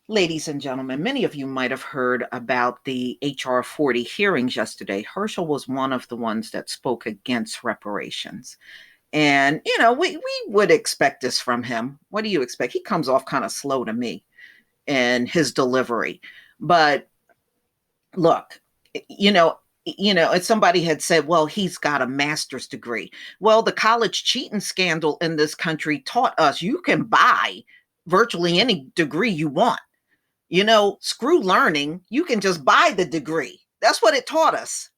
Ladies and gentlemen, many of you might have heard about the HR 40 hearings yesterday. Herschel was one of the ones that spoke against reparations. And, we would expect this from him. What do you expect? He comes off kind of slow to me in his delivery. But look, you know, if somebody had said, well, he's got a master's degree. Well, the college cheating scandal in this country taught us you can buy virtually any degree you want. Screw learning. You can just buy the degree. That's what it taught us.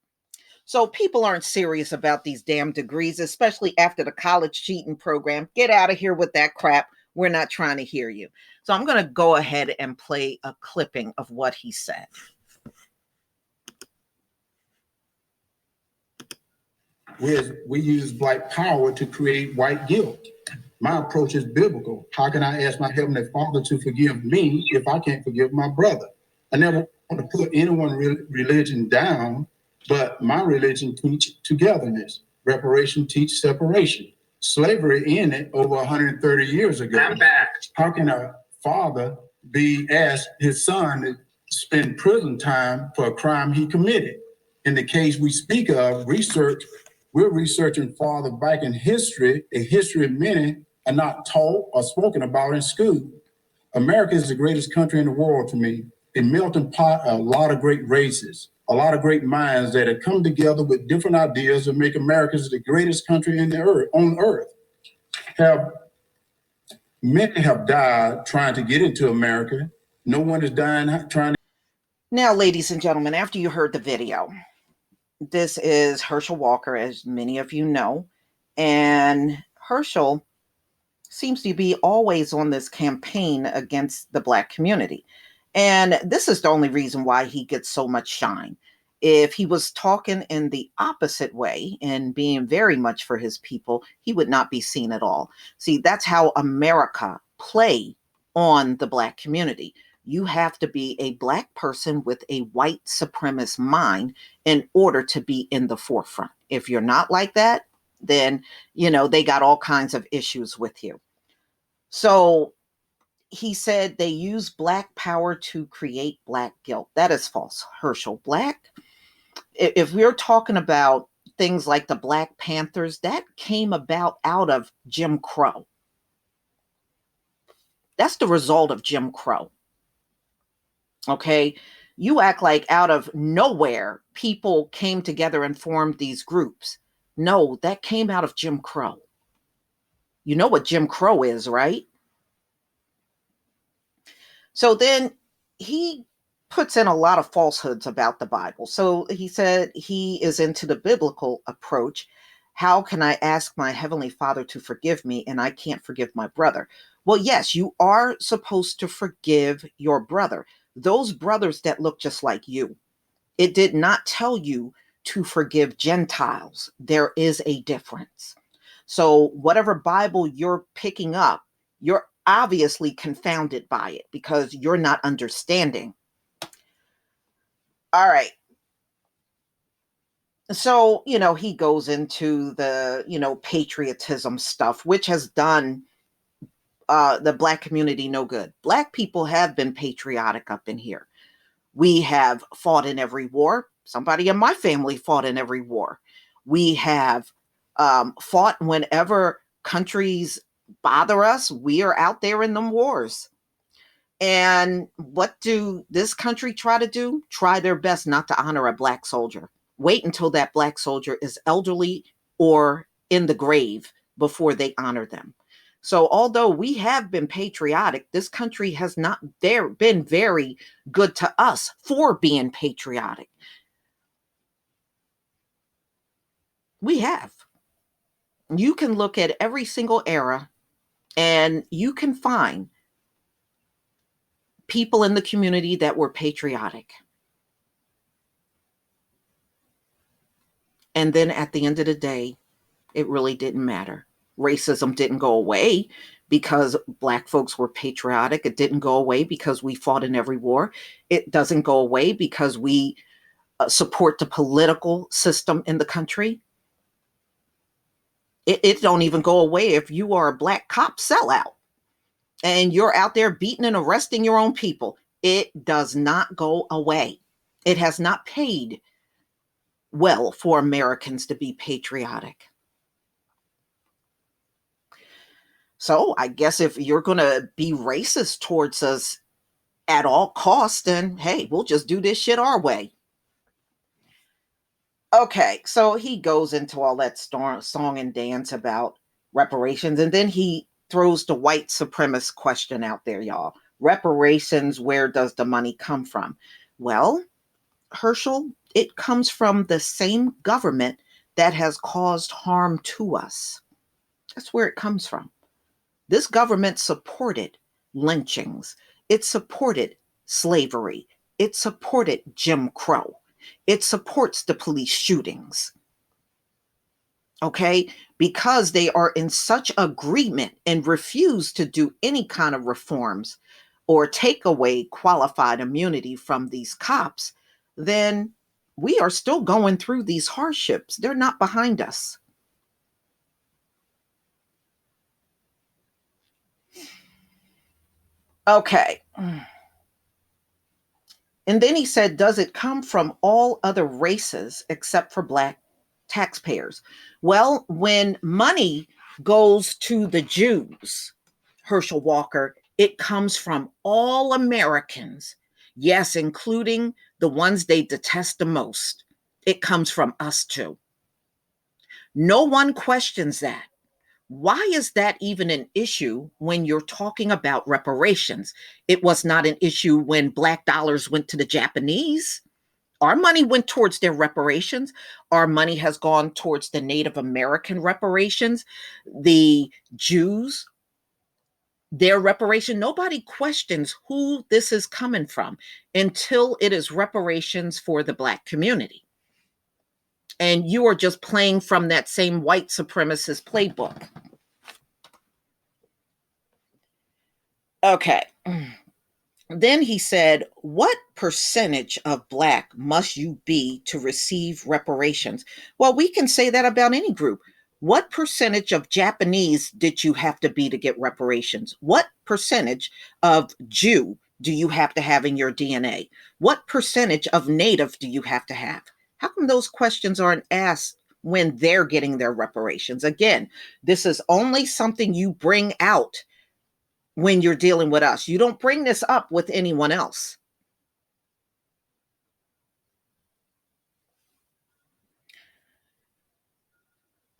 So people aren't serious about these damn degrees, especially after the college cheating program. Get out of here with that crap. We're not trying to hear you. So I'm going to go ahead and play a clipping of what he said. We use black power to create white guilt. My approach is biblical. How can I ask my Heavenly Father to forgive me if I can't forgive my brother? I never want to put anyone's religion down, but my religion teaches togetherness. Reparation teaches separation. Slavery ended over 130 years ago. I'm back. How can a father be asked his son to spend prison time for a crime he committed? In the case we speak of, we're researching farther back in history, a history many are not taught or spoken about in school. America is the greatest country in the world to me, a melting pot of a lot of great races, a lot of great minds that have come together with different ideas to make America the greatest country on earth. Many have died trying to get into America. No one is dying trying to. Now, ladies and gentlemen, after you heard the video, this is Herschel Walker, as many of you know. And Herschel seems to be always on this campaign against the Black community. And this is the only reason why he gets so much shine. If he was talking in the opposite way and being very much for his people, he would not be seen at all. See, that's how America play on the Black community. You have to be a Black person with a white supremacist mind in order to be in the forefront. If you're not like that, then, they got all kinds of issues with you. So he said they use Black power to create Black guilt. That is false, Herschel. If we're talking about things like the Black Panthers, that came about out of Jim Crow. That's the result of Jim Crow. Okay, you act like out of nowhere, people came together and formed these groups. No, that came out of Jim Crow. You know what Jim Crow is, right? So then he puts in a lot of falsehoods about the Bible. So he said he is into the biblical approach. How can I ask my Heavenly Father to forgive me and I can't forgive my brother? Well, yes, you are supposed to forgive your brother. Those brothers that look just like you. It did not tell you to forgive Gentiles. There is a difference. So whatever Bible you're picking up, you're obviously confounded by it because you're not understanding. All right. So, he goes into the, patriotism stuff, which has done the Black community no good. Black people have been patriotic up in here. We have fought in every war. Somebody in my family fought in every war. We have fought whenever countries bother us. We are out there in them wars. And what do this country try to do? Try their best not to honor a Black soldier. Wait until that Black soldier is elderly or in the grave before they honor them. So although we have been patriotic, this country has not been very good to us for being patriotic. We have. You can look at every single era and you can find people in the community that were patriotic. And then at the end of the day, it really didn't matter. Racism didn't go away because Black folks were patriotic. It didn't go away because we fought in every war. It doesn't go away because we support the political system in the country. It don't even go away if you are a Black cop sellout. and you're out there beating and arresting your own people. It does not go away. It has not paid well for Americans to be patriotic. So I guess if you're going to be racist towards us at all costs, then hey, we'll just do this shit our way. Okay, so he goes into all that song and dance about reparations, and then he throws the white supremacist question out there, y'all. Reparations, where does the money come from? Well, Herschel, it comes from the same government that has caused harm to us. That's where it comes from. This government supported lynchings. It supported slavery. It supported Jim Crow. It supports the police shootings. Okay? Because they are in such agreement and refuse to do any kind of reforms or take away qualified immunity from these cops, then we are still going through these hardships. They're not behind us. Okay. And then he said, does it come from all other races except for Black taxpayers? Well, when money goes to the Jews, Herschel Walker, it comes from all Americans. Yes, including the ones they detest the most. It comes from us too. No one questions that. Why is that even an issue when you're talking about reparations? It was not an issue when Black dollars went to the Japanese. Our money went towards their reparations. Our money has gone towards the Native American reparations, the Jews, their reparation. Nobody questions who this is coming from until it is reparations for the Black community. And you are just playing from that same white supremacist playbook. Okay. Then he said, what percentage of Black must you be to receive reparations? Well, we can say that about any group. What percentage of Japanese did you have to be to get reparations? What percentage of Jew do you have to have in your DNA? What percentage of Native do you have to have? How come those questions aren't asked when they're getting their reparations? Again, this is only something you bring out when you're dealing with us. You don't bring this up with anyone else.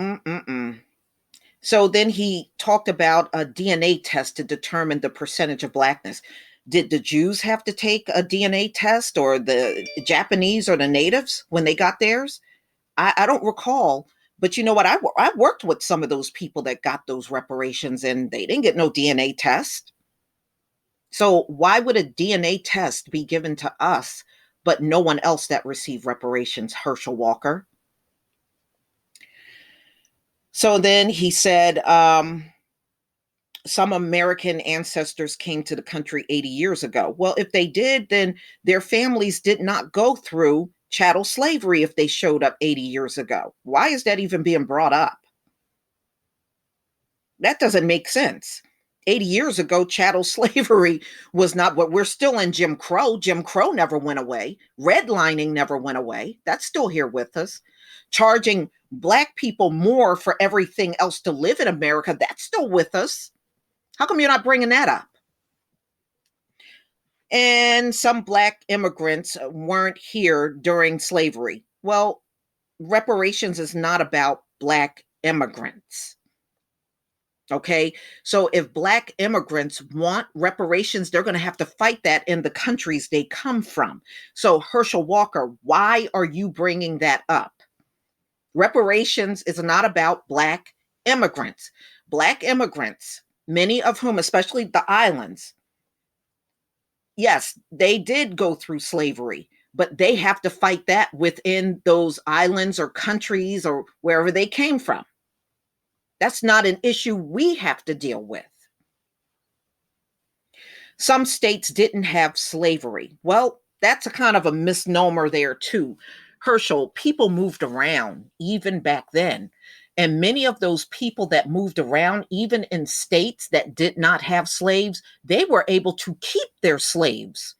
Mm-mm-mm. So then he talked about a DNA test to determine the percentage of Blackness. Did the Jews have to take a DNA test, or the Japanese or the natives when they got theirs? I don't recall. But you know what? I worked with some of those people that got those reparations, and they didn't get no DNA test. So why would a DNA test be given to us, but no one else that received reparations, Herschel Walker? So then he said, some American ancestors came to the country 80 years ago. Well, if they did, then their families did not go through chattel slavery if they showed up 80 years ago. Why is that even being brought up? That doesn't make sense. 80 years ago, chattel slavery was not what we're still in. Jim Crow. Jim Crow never went away. Redlining never went away. That's still here with us. Charging Black people more for everything else to live in America, that's still with us. How come you're not bringing that up? And some Black immigrants weren't here during slavery. Well, reparations is not about Black immigrants. Okay. So if Black immigrants want reparations, they're going to have to fight that in the countries they come from. So, Herschel Walker, why are you bringing that up? Reparations is not about Black immigrants. Black immigrants, many of whom, especially the islands, yes, they did go through slavery, but they have to fight that within those islands or countries or wherever they came from. That's not an issue we have to deal with. Some states didn't have slavery. Well, that's a kind of a misnomer there too. Herschel, people moved around even back then. And many of those people that moved around, even in states that did not have slaves, they were able to keep their slaves,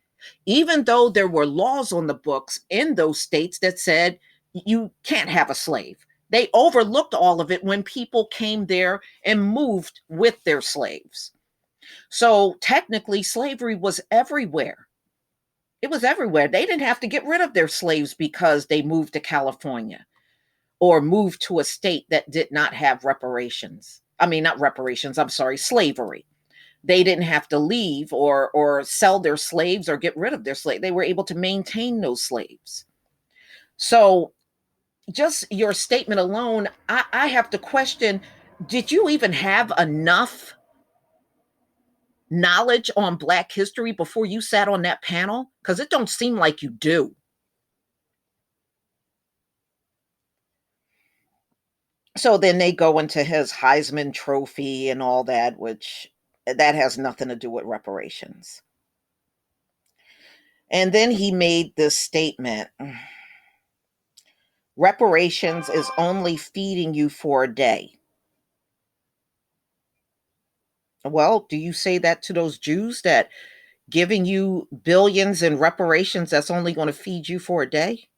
even though there were laws on the books in those states that said you can't have a slave. They overlooked all of it when people came there and moved with their slaves. So technically, slavery was everywhere. It was everywhere. They didn't have to get rid of their slaves because they moved to California or moved to a state that did not have reparations. I mean, not reparations, I'm sorry, slavery. They didn't have to leave or sell their slaves or get rid of their slaves. They were able to maintain those slaves. So just your statement alone, I have to question, did you even have enough knowledge on Black history before you sat on that panel? Because it don't seem like you do. So then they go into his Heisman Trophy and all that, which that has nothing to do with reparations. And then he made this statement: reparations is only feeding you for a day. Well, do you say that to those Jews that giving you billions in reparations that's only going to feed you for a day?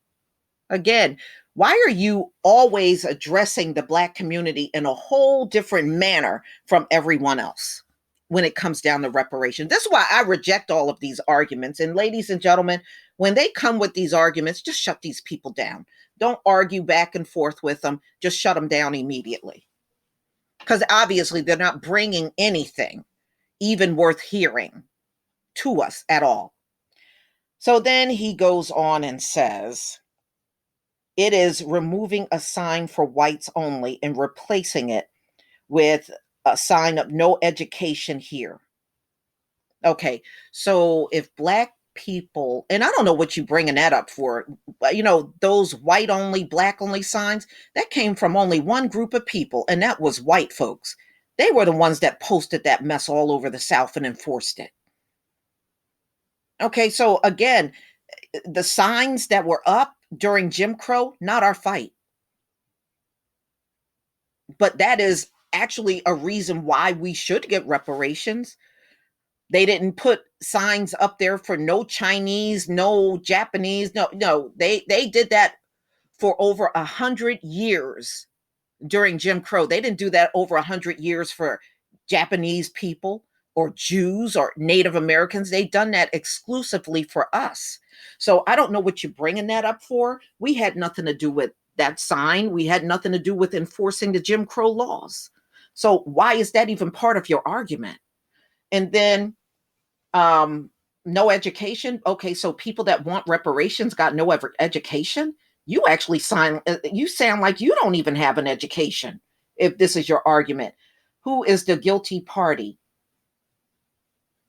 Again, why are you always addressing the Black community in a whole different manner from everyone else when it comes down to reparations? This is why I reject all of these arguments. And ladies and gentlemen, when they come with these arguments, just shut these people down. Don't argue back and forth with them. Just shut them down immediately. Because obviously they're not bringing anything even worth hearing to us at all. So then he goes on and says, it is removing a sign for whites only and replacing it with a sign of no education here. Okay, so if Black people, and I don't know what you're bringing that up for, those white only, Black only signs, that came from only one group of people, and that was white folks. They were the ones that posted that mess all over the South and enforced it. Okay, so again, the signs that were up during Jim Crow, not our fight. But that is actually a reason why we should get reparations. They didn't put signs up there for no Chinese, no Japanese, no. They did that for over 100 years during Jim Crow. They didn't do that over 100 years for Japanese people or Jews or Native Americans. They done that exclusively for us. So I don't know what you're bringing that up for. We had nothing to do with that sign. We had nothing to do with enforcing the Jim Crow laws. So why is that even part of your argument? And then no education. Okay, so people that want reparations got no education. You actually you sound like you don't even have an education if this is your argument. Who is the guilty party?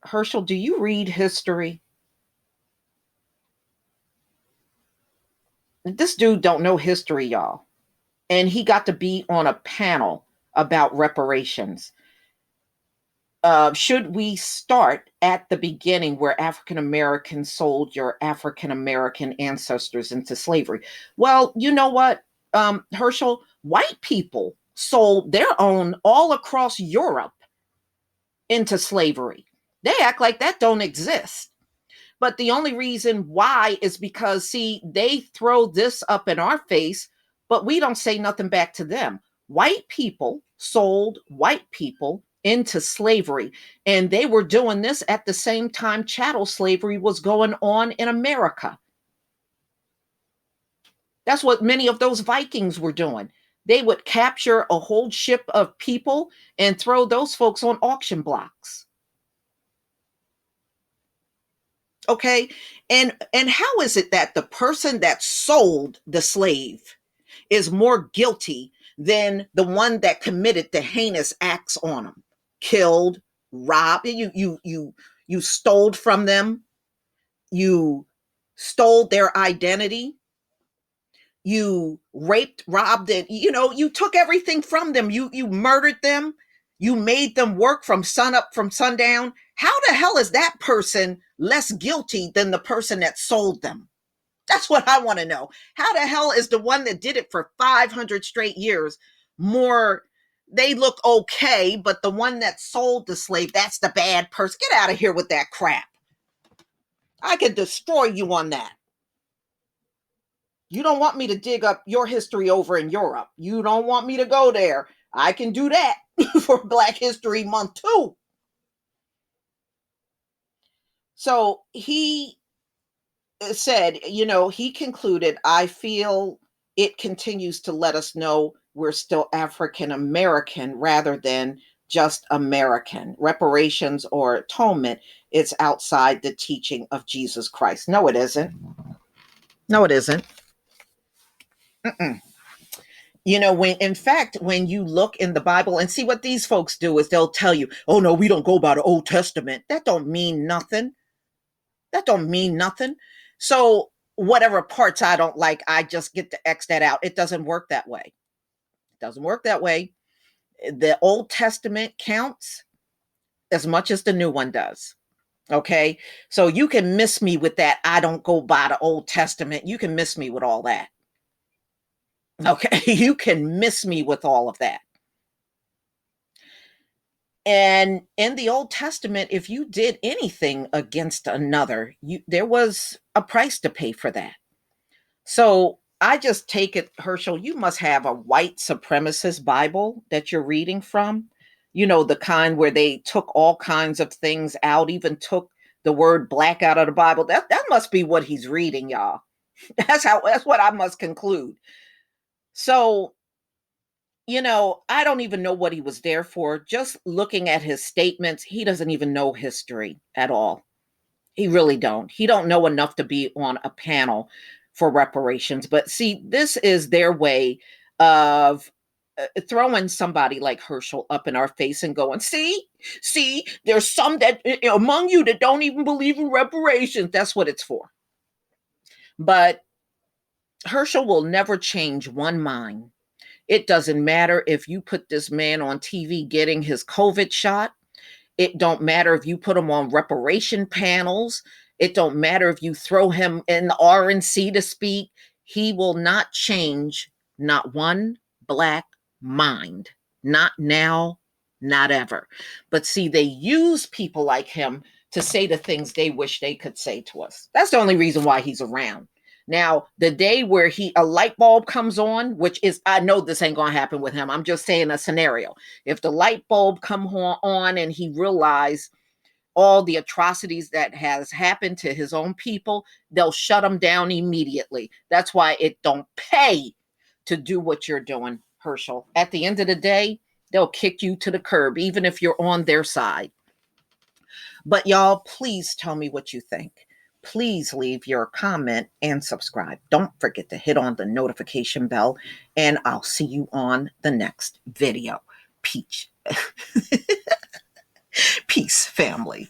Herschel, do you read history? This dude don't know history, y'all. And he got to be on a panel about reparations. Should we start at the beginning where African Americans sold your African American ancestors into slavery? Well, you know what, Herschel? White people sold their own all across Europe into slavery. They act like that don't exist. But the only reason why is because, see, they throw this up in our face, but we don't say nothing back to them. White people sold white people into slavery, and they were doing this at the same time chattel slavery was going on in America. That's what many of those Vikings were doing. They would capture a whole ship of people and throw those folks on auction blocks. Okay, and how is it that the person that sold the slave is more guilty than the one that committed the heinous acts on them, killed, robbed? You stole from them, you stole their identity, you raped, robbed, and you took everything from them. You murdered them. You made them work from sun up from sundown. How the hell is that person less guilty than the person that sold them? That's what I want to know. How the hell is the one that did it for 500 straight years more, they look okay, but the one that sold the slave, that's the bad person. Get out of here with that crap. I could destroy you on that. You don't want me to dig up your history over in Europe. You don't want me to go there. I can do that for Black History Month too. So he said, he concluded, I feel it continues to let us know we're still African American rather than just American. Reparations or atonement, it's outside the teaching of Jesus Christ. No, it isn't. No, it isn't. Mm-mm. When you look in the Bible and see what these folks do is they'll tell you, oh no, we don't go by the Old Testament. That don't mean nothing. That don't mean nothing. So whatever parts I don't like, I just get to X that out. It doesn't work that way. It doesn't work that way. The Old Testament counts as much as the new one does. Okay. So you can miss me with that. I don't go by the Old Testament. You can miss me with all that. Okay. You can miss me with all of that. And in the Old Testament, if you did anything against another, there was a price to pay for that. So I just take it, Herschel, you must have a white supremacist Bible that you're reading from. The kind where they took all kinds of things out, even took the word black out of the Bible. That must be what he's reading, y'all. That's what I must conclude. So, I don't even know what he was there for. Just looking at his statements, he doesn't even know history at all. He really don't. He don't know enough to be on a panel for reparations. But see, this is their way of throwing somebody like Herschel up in our face and going, see, there's some that among you that don't even believe in reparations. That's what it's for. But Herschel will never change one mind. It doesn't matter if you put this man on TV getting his COVID shot. It don't matter if you put him on reparation panels. It don't matter if you throw him in the RNC to speak. He will not change not one black mind. Not now, not ever. But see, they use people like him to say the things they wish they could say to us. That's the only reason why he's around. Now, the day where a light bulb comes on, which is, I know this ain't going to happen with him. I'm just saying a scenario. If the light bulb come on and he realized all the atrocities that has happened to his own people, they'll shut him down immediately. That's why it don't pay to do what you're doing, Herschel. At the end of the day, they'll kick you to the curb, even if you're on their side. But y'all, please tell me what you think. Please leave your comment and subscribe. Don't forget to hit on the notification bell, and I'll see you on the next video. Peace. Peace, family.